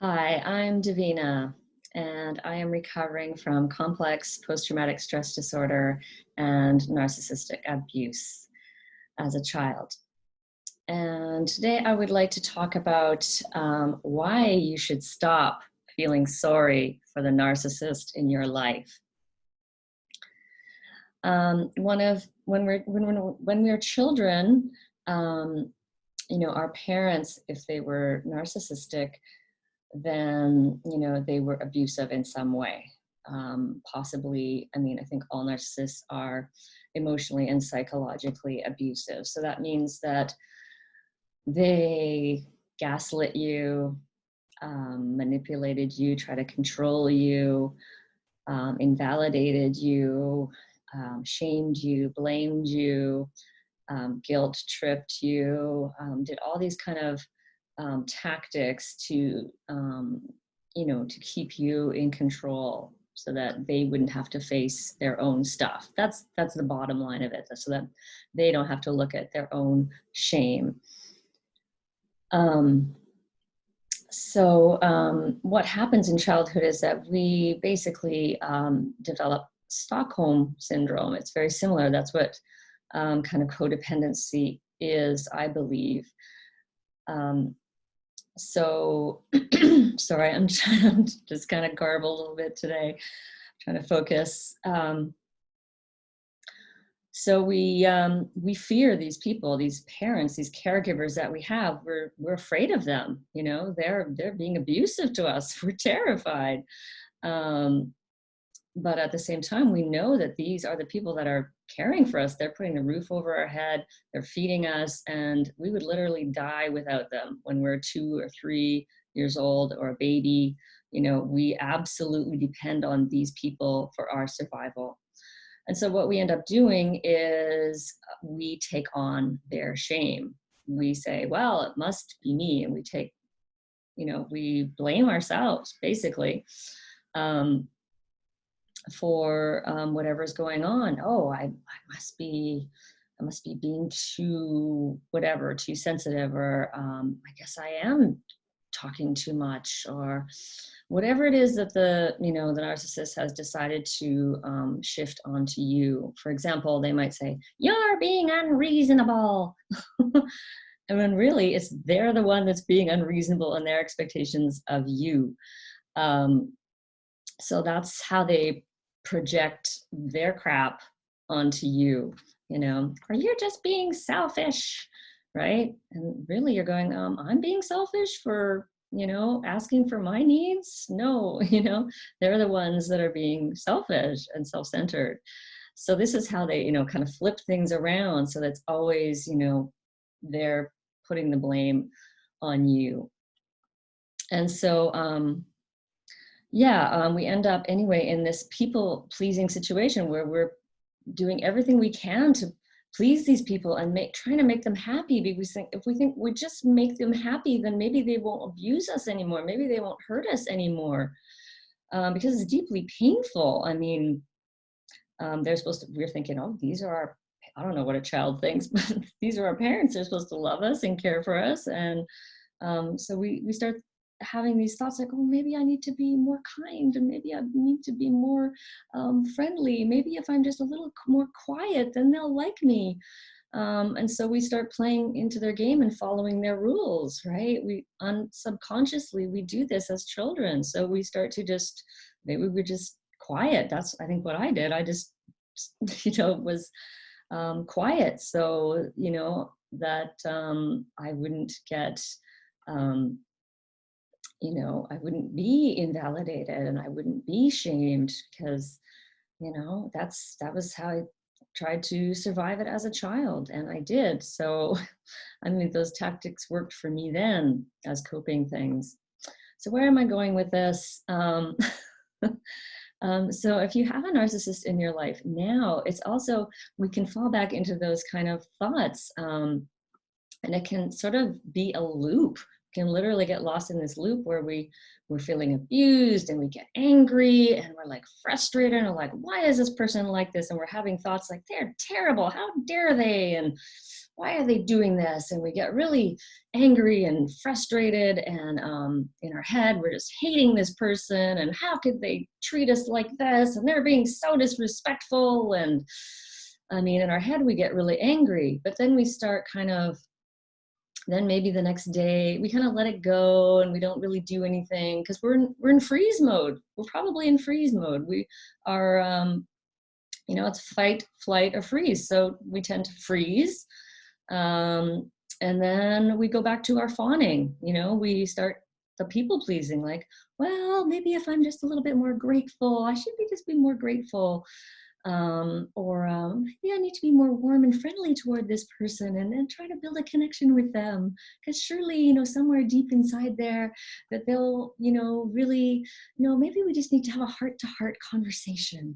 Hi, I'm Davina, and I am recovering from complex post-traumatic stress disorder and narcissistic abuse as a child. And today I would like to talk about why you should stop feeling sorry for the narcissist in your life. One of when we're children, um, our parents, if they were narcissistic, then they were abusive in some way. Possibly, I think all narcissists are emotionally and psychologically abusive. So that means that they gaslit you, manipulated you, try to control you, invalidated you, shamed you, blamed you, guilt tripped you, did all these kind of tactics to, to keep you in control so that they wouldn't have to face their own stuff. That's the bottom line of it, so that they don't have to look at their own shame. What happens in childhood is that we basically develop Stockholm Syndrome. It's very similar. That's what kind of codependency is, I believe. Sorry, I'm just kind of garbled a little bit today, trying to focus. So we fear these people, these parents, these caregivers that we have. We're afraid of them. They're being abusive to us. We're terrified. But at the same time, we know that these are the people that are caring for us. They're putting the roof over our head. They're feeding us, and we would literally die without them when we're 2 or 3 years old or a baby. We absolutely depend on these people for our survival. And so what we end up doing is we take on their shame. We say, well, it must be me. And we blame ourselves, basically. For whatever's going on. Oh, I must be being too sensitive, or I guess I am talking too much, or whatever it is that the narcissist has decided to shift onto you. For example, they might say, "You're being unreasonable," and when really they're the one that's being unreasonable in their expectations of you. So that's how they project their crap onto you, or you're just being selfish, right? And really you're going, I'm being selfish for, asking for my needs? No, they're the ones that are being selfish and self-centered. So this is how they, kind of flip things around. So that's always, they're putting the blame on you. And so, we end up anyway in this people-pleasing situation where we're doing everything we can to please these people and trying to make them happy, because if we think we just make them happy, then maybe they won't abuse us anymore. Maybe they won't hurt us anymore, because it's deeply painful. We're thinking, oh, these are our, I don't know what a child thinks, but these are our parents. They're supposed to love us and care for us. And so we start having these thoughts like, oh, maybe I need to be more kind, and maybe I need to be more friendly. Maybe if I'm just a little more quiet, then they'll like me. And so we start playing into their game and following their rules, right? Subconsciously, we do this as children. So we start to maybe we're just quiet. That's, I think, what I did. I just, was quiet. So, that I wouldn't get, I wouldn't be invalidated and I wouldn't be shamed, because, that was how I tried to survive it as a child, and I did. So, those tactics worked for me then as coping things. So where am I going with this? So if you have a narcissist in your life now, it's also, we can fall back into those kind of thoughts, and it can sort of be a loop. Can literally get lost in this loop where we're feeling abused and we get angry and we're like frustrated and we're like, why is this person like this? And we're having thoughts like, they're terrible, how dare they? And why are they doing this? And we get really angry and frustrated, and in our head, we're just hating this person, and how could they treat us like this? And they're being so disrespectful. And I mean, in our head, we get really angry, but then we start then maybe the next day we kind of let it go, and we don't really do anything because we're in freeze mode. We're probably in freeze mode. We are, it's fight, flight, or freeze. So we tend to freeze. And then we go back to our fawning. We start the people pleasing, like, well, maybe if I'm just a little bit more grateful, I should just be more grateful. Or maybe I need to be more warm and friendly toward this person, and then try to build a connection with them. Because surely, somewhere deep inside there that they'll, really, maybe we just need to have a heart-to-heart conversation.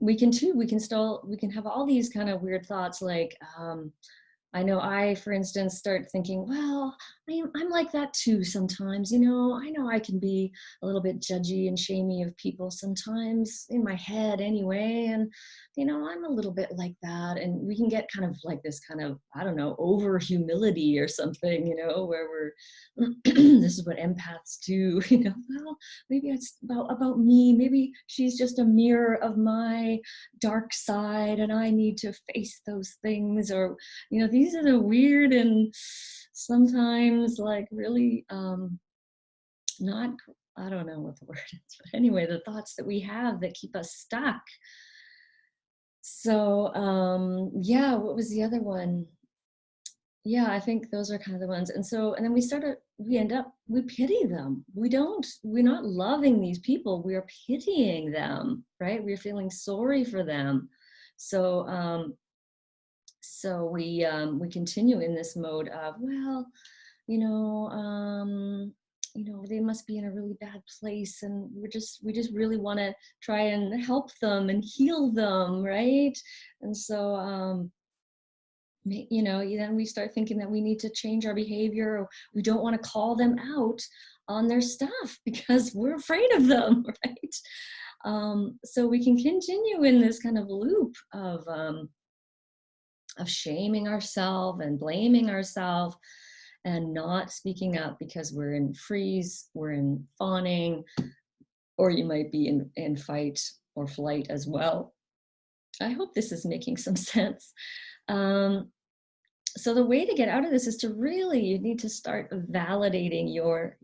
We can have all these kind of weird thoughts, like, I know for instance, start thinking, well, I'm like that too sometimes. I know I can be a little bit judgy and shamey of people sometimes, in my head anyway. And, I'm a little bit like that. And we can get kind of like this kind of, I don't know, over humility or something, where we're, this is what empaths do, well, maybe it's about me. Maybe she's just a mirror of my dark side, and I need to face those things. Or, these are the weird and sometimes like really not, I don't know what the word is, but anyway, the thoughts that we have that keep us stuck. So what was the other one? Yeah, I think those are kind of the ones. And then we pity them. We're not loving these people. We are pitying them, right? We're feeling sorry for them. So we continue in this mode of, well, they must be in a really bad place, and we just really want to try and help them and heal them, right? And so then we start thinking that we need to change our behavior, or we don't want to call them out on their stuff because we're afraid of them, right? So we can continue in this kind of loop of shaming ourselves and blaming ourselves and not speaking up because we're in freeze, we're in fawning, or you might be in fight or flight as well. I hope this is making some sense. So the way to get out of this is to really, you need to start validating your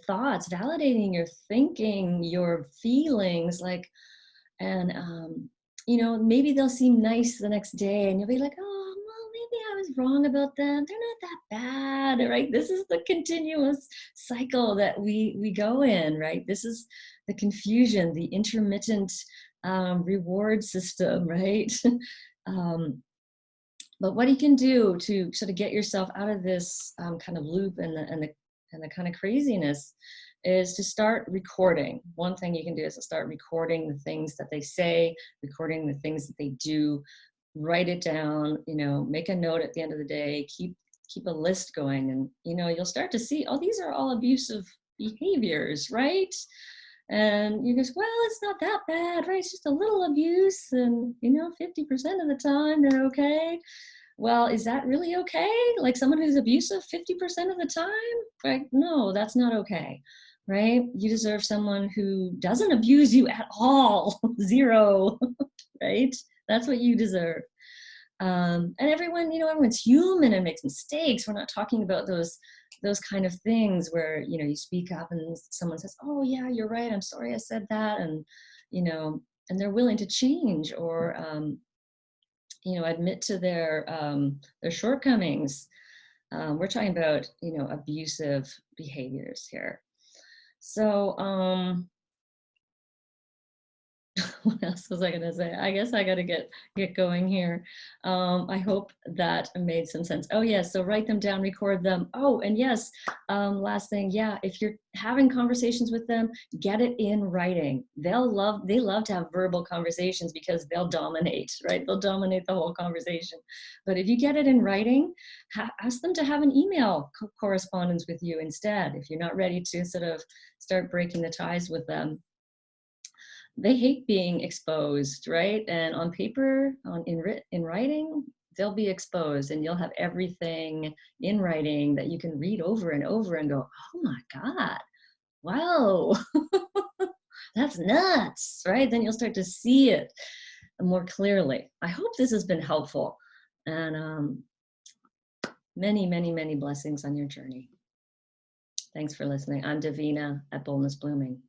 thoughts, validating your thinking, your feelings, and maybe they'll seem nice the next day, and you'll be like, oh, well, maybe I was wrong about them. They're not that bad, right? This is the continuous cycle that we go in, right? This is the confusion, the intermittent reward system, right? But what you can do to sort of get yourself out of this kind of loop and the kind of craziness is to start recording. One thing you can do is to start recording the things that they say, recording the things that they do, write it down, make a note at the end of the day, keep a list going, and, you'll start to see, oh, these are all abusive behaviors, right? And you go, well, it's not that bad, right? It's just a little abuse, and 50% of the time they're okay. Well, is that really okay? Like someone who's abusive 50% of the time? Right? No, that's not okay, right? You deserve someone who doesn't abuse you at all, 0, right? That's what you deserve. And everyone's human and makes mistakes. We're not talking about those kind of things where, you speak up and someone says, oh yeah, you're right, I'm sorry I said that. And, and they're willing to change, or, admit to their shortcomings. We're talking about, abusive behaviors here. So, what else was I going to say? I guess I got to get going here. I hope that made some sense. Oh yes, so write them down, record them. Oh, and yes, last thing, yeah, if you're having conversations with them, get it in writing. They love to have verbal conversations because they'll dominate, right? They'll dominate the whole conversation. But if you get it in writing, ask them to have an email correspondence with you instead, if you're not ready to sort of start breaking the ties with them. they hate being exposed, right? And on paper, in writing, they'll be exposed, and you'll have everything in writing that you can read over and over and go, oh my God, wow, that's nuts, right? Then you'll start to see it more clearly. I hope this has been helpful, and many, many, many blessings on your journey. Thanks for listening. I'm Davina at Boldness Blooming.